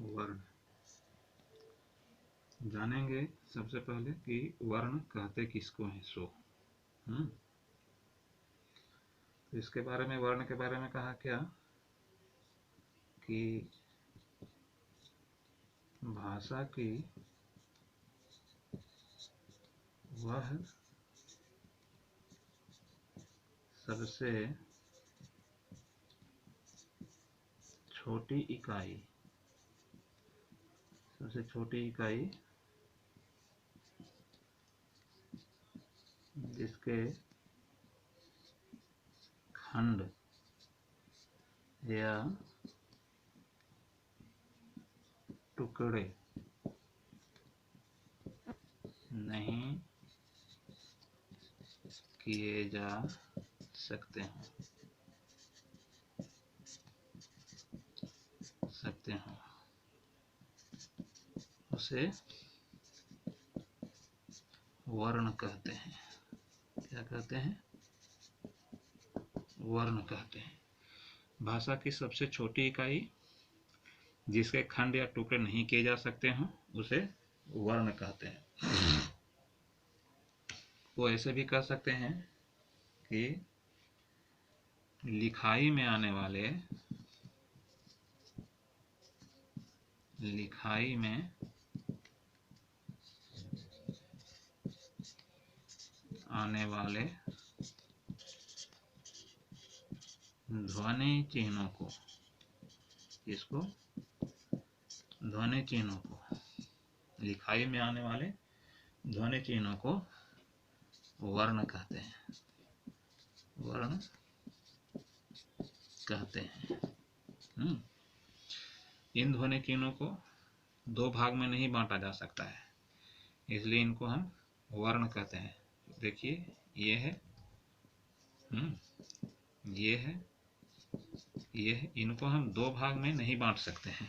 वर्ण जानेंगे सबसे पहले कि वर्ण कहते किसको हैं सो। तो इसके बारे में, वर्ण के बारे में कहा क्या कि भाषा की वह सबसे छोटी इकाई जिसके खंड या टुकड़े नहीं किए जा सकते हैं उसे वर्ण कहते हैं। क्या कहते हैं? वर्ण कहते हैं। भाषा की सबसे छोटी इकाई जिसके खंड या टुकड़े नहीं किए जा सकते हों उसे वर्ण कहते हैं। वो ऐसे भी कह सकते हैं कि लिखाई में आने वाले ध्वनि चिन्हों को, इसको ध्वनि चिन्हों को, लिखाई में आने वाले ध्वनि चिन्हों को वर्ण कहते हैं। वर्ण कहते हैं। इन ध्वनि चिन्हों को दो भाग में नहीं बांटा जा सकता है, इसलिए इनको हम वर्ण कहते हैं। देखिए ये है, ये है, ये है। इनको हम दो भाग में नहीं बांट सकते हैं।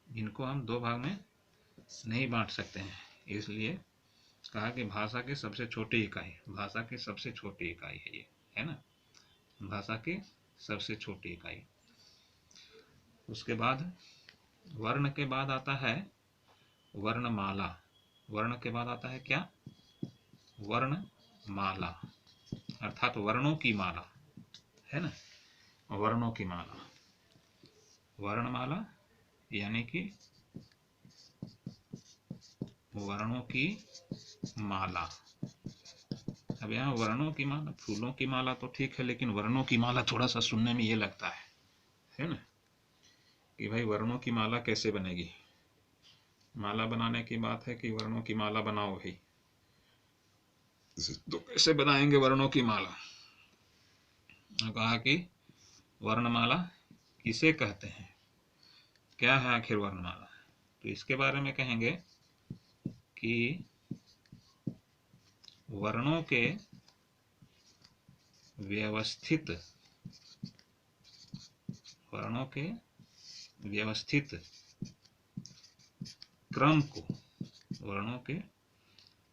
इनको हम दो भाग में नहीं बांट सकते हैं, इसलिए कहा कि भाषा की सबसे छोटी इकाई, भाषा की सबसे छोटी इकाई है ये, है ना, भाषा की सबसे छोटी इकाई। उसके बाद वर्ण के बाद आता है वर्णमाला। वर्ण के बाद आता है क्या? वर्णमाला, अर्थात वर्णों की माला, है ना, वर्णों की माला। वर्णमाला यानी कि वर्णों की माला। अब यहाँ वर्णों की माला, फूलों की माला तो ठीक है, लेकिन वर्णों की माला थोड़ा सा सुनने में ये लगता है ना, कि भाई वर्णों की माला कैसे बनेगी। माला बनाने की बात है कि वर्णों की माला बनाओ भाई, तो कैसे बनाएंगे वर्णों की माला। कहा कि वर्णमाला किसे कहते हैं, क्या है आखिर वर्णमाला। तो इसके बारे में कहेंगे कि वर्णों के व्यवस्थित क्रम को, वर्णों के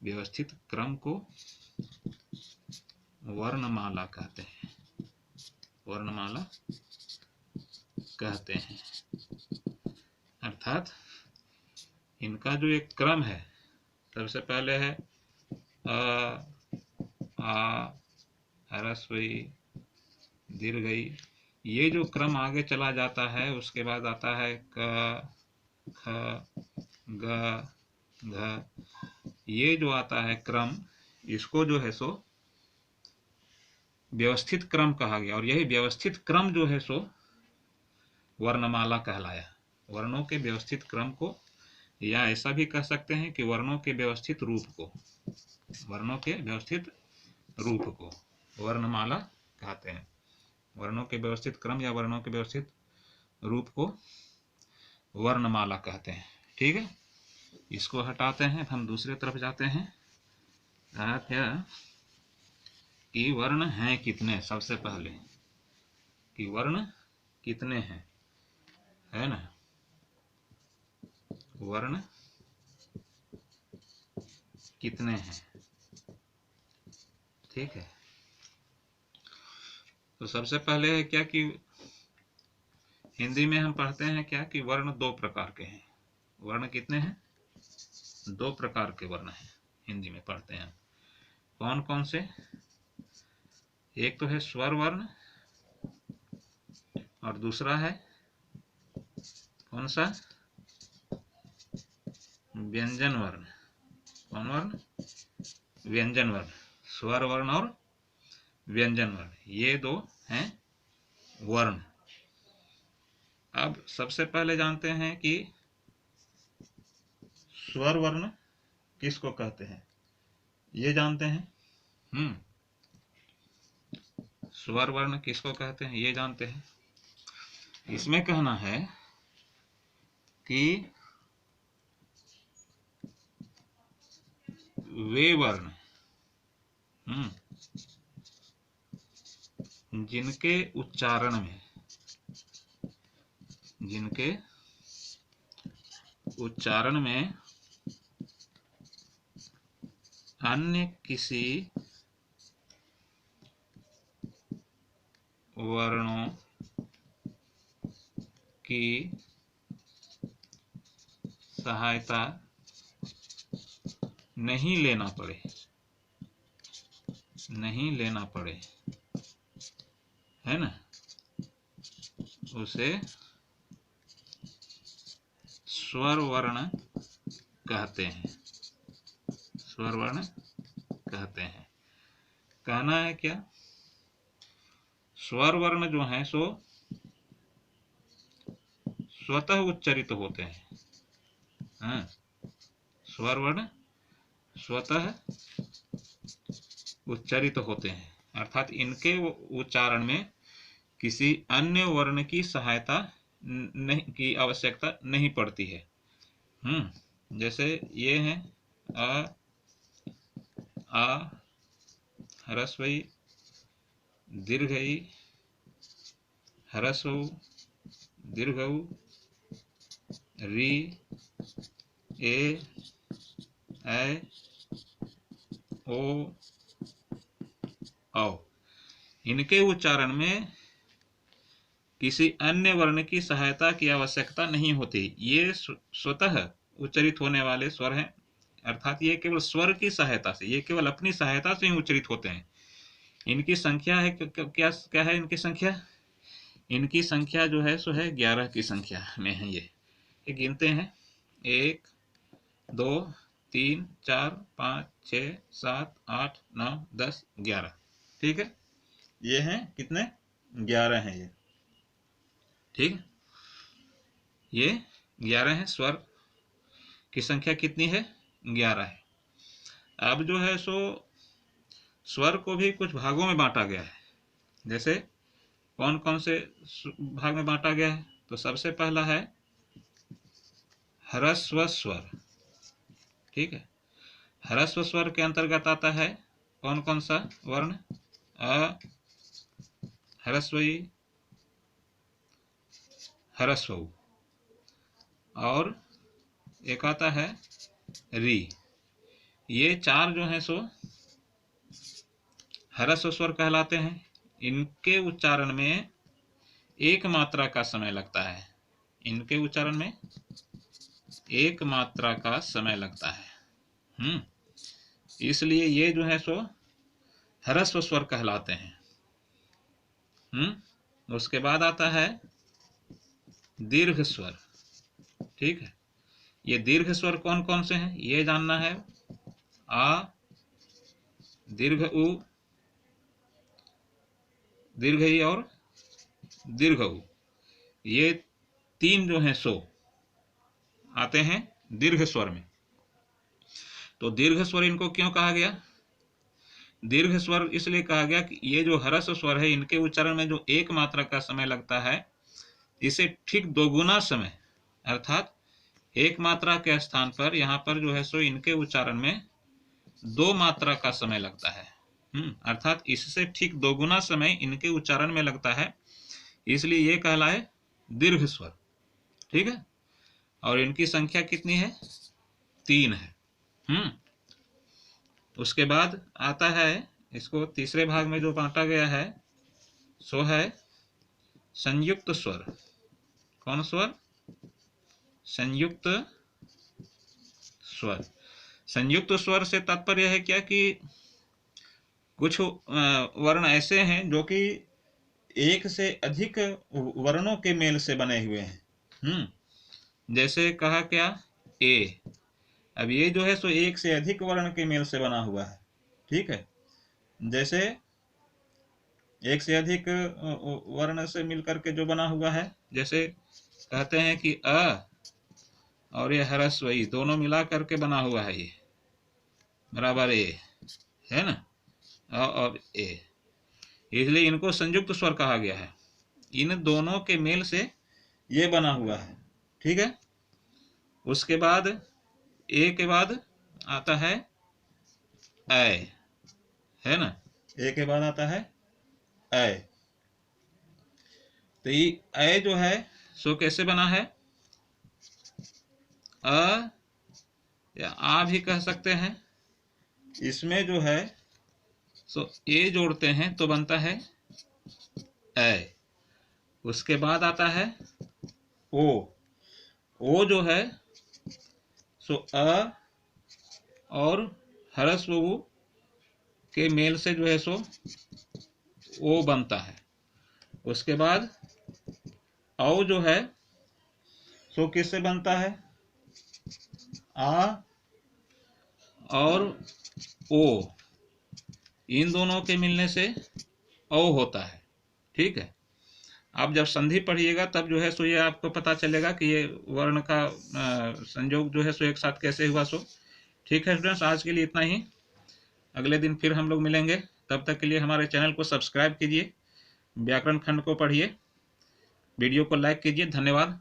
व्यवस्थित क्रम को वर्णमाला कहते हैं। वर्णमाला कहते हैं, अर्थात इनका जो एक क्रम है, सबसे पहले है अ, आ, ह्रस्व ई, दीर्घ ई। ये जो क्रम आगे चला जाता है, उसके बाद आता है क, ख, ग, घ। ये जो आता है क्रम, इसको जो है सो व्यवस्थित क्रम कहा गया, और यही व्यवस्थित क्रम जो है सो वर्णमाला कहलाया। वर्णों के व्यवस्थित क्रम को, या ऐसा भी कह सकते हैं कि वर्णों के व्यवस्थित रूप को, वर्णों के व्यवस्थित रूप को वर्णमाला कहते हैं। वर्णों के व्यवस्थित क्रम या वर्णों के व्यवस्थित रूप को वर्णमाला कहते हैं। ठीक है, इसको हटाते हैं, हम दूसरे तरफ जाते हैं। कहा क्या कि वर्ण हैं कितने, सबसे पहले कि वर्ण कितने हैं, है ना, वर्ण कितने हैं। ठीक है, तो सबसे पहले है क्या कि हिंदी में हम पढ़ते हैं क्या कि वर्ण दो प्रकार के हैं। वर्ण कितने हैं? दो प्रकार के वर्ण हैं, हिंदी में पढ़ते हैं। कौन कौन से? एक तो है स्वर वर्ण और दूसरा है कौन सा? व्यंजन वर्ण। कौन वर्ण? व्यंजन वर्ण। स्वर वर्ण और व्यंजन वर्ण, ये दो हैं वर्ण। अब सबसे पहले जानते हैं कि स्वर वर्ण किसको कहते हैं, ये जानते हैं। स्वर वर्ण किसको कहते हैं ये जानते हैं। इसमें कहना है कि वे वर्ण जिनके उच्चारण में अन्य किसी वर्णों की सहायता नहीं लेना पड़े, है ना, उसे स्वर वर्ण कहते हैं। स्वर वर्ण कहते हैं। कहना है क्या? स्वर वर्ण जो है सो स्वतः उच्चरित होते हैं। हाँ, स्वर वर्ण स्वतः उच्चरित होते हैं, अर्थात इनके उच्चारण में किसी अन्य वर्ण की सहायता नहीं की आवश्यकता नहीं पड़ती है। जैसे ये हैं आ, ह्रस्व ई, दीर्घ ई, ह्रस्व उ, दीर्घ उ, री, ए, ओ, औ। इनके उच्चारण में किसी अन्य वर्ण की सहायता की आवश्यकता नहीं होती। ये स्वतः उच्चरित होने वाले स्वर हैं, अर्थात ये केवल स्वर की सहायता से, ये केवल अपनी सहायता से ही उच्चरित होते हैं। इनकी संख्या है क्या है इनकी संख्या? इनकी संख्या जो है सो है 11 की संख्या में है। ये गिनते हैं 1 2 3 4 5 6 7 8 9 10 11। ठीक है, ये हैं कितने? 11 हैं ये। ठीक, ये 11 है। स्वर की संख्या कितनी है? 11 है। अब जो है सो स्वर को भी कुछ भागों में बांटा गया है। जैसे कौन कौन से भाग में बांटा गया है? तो सबसे पहला है ह्रस्व स्वर। ठीक है, ह्रस्व स्वर के अंतर्गत आता है कौन कौन सा वर्ण? अ, ह्रस्व ई, ह्रस्व उ, और एक आता है री। ये चार जो है सो ह्रस्व स्वर कहलाते हैं। इनके उच्चारण में एक मात्रा का समय लगता है। इनके उच्चारण में एक मात्रा का समय लगता है। इसलिए ये जो है सो ह्रस्व स्वर कहलाते हैं। उसके बाद आता है दीर्घ स्वर। ठीक है, ये दीर्घ स्वर कौन कौन से हैं ये जानना है। आ, दीर्घ उ, दीर्घ ई और दीर्घ उ, ये तीन जो हैं सो आते हैं दीर्घ स्वर में। तो दीर्घ स्वर इनको क्यों कहा गया? दीर्घ स्वर इसलिए कहा गया कि ये जो ह्रस्व स्वर है इनके उच्चारण में जो एक मात्रा का समय लगता है, इसे ठीक दोगुना समय, अर्थात एक मात्रा के स्थान पर यहाँ पर जो है सो इनके उच्चारण में दो मात्रा का समय लगता है। अर्थात इससे ठीक दोगुना समय इनके उच्चारण में लगता है, इसलिए ये कहलाए दीर्घ स्वर। ठीक है, और इनकी संख्या कितनी है? 3 है। उसके बाद आता है, इसको तीसरे भाग में जो बांटा गया है सो है संयुक्त स्वर। कौन स्वर? संयुक्त स्वर। संयुक्त स्वर से तात्पर्य है क्या कि कुछ वर्ण ऐसे हैं जो कि एक से अधिक वर्णों के मेल से बने हुए हैं। जैसे कहा क्या? ए। अब ये जो है सो एक से अधिक वर्ण के मेल से बना हुआ है। ठीक है, जैसे एक से अधिक वर्ण से मिलकर के जो बना हुआ है, जैसे कहते हैं कि अ और ये ह्रस्व ई दोनों मिला करके बना हुआ है, ये बराबर ए है ना, अ और ए, इसलिए इनको संयुक्त स्वर कहा गया है। इन दोनों के मेल से ये बना हुआ है। ठीक है, उसके बाद ए के बाद आता है ऐ, है ना, ए के बाद आता है ऐ। तो ये ऐ जो है सो कैसे बना है? अ या आ भी कह सकते हैं। इसमें जो है सो ए जोड़ते हैं तो बनता है ऐ। उसके बाद आता है ओ। ओ जो है सो अ और ह्रस्व उ के मेल से जो है सो ओ बनता है। उसके बाद औ जो है सो किससे बनता है? आ और ओ, इन दोनों के मिलने से औ होता है। ठीक है, आप जब संधि पढ़िएगा तब जो है सो ये आपको पता चलेगा कि ये वर्ण का संयोग जो है सो एक साथ कैसे हुआ सो। ठीक है स्टूडेंट्स, आज के लिए इतना ही। अगले दिन फिर हम लोग मिलेंगे। तब तक के लिए हमारे चैनल को सब्सक्राइब कीजिए, व्याकरण खंड को पढ़िए, वीडियो को लाइक कीजिए। धन्यवाद।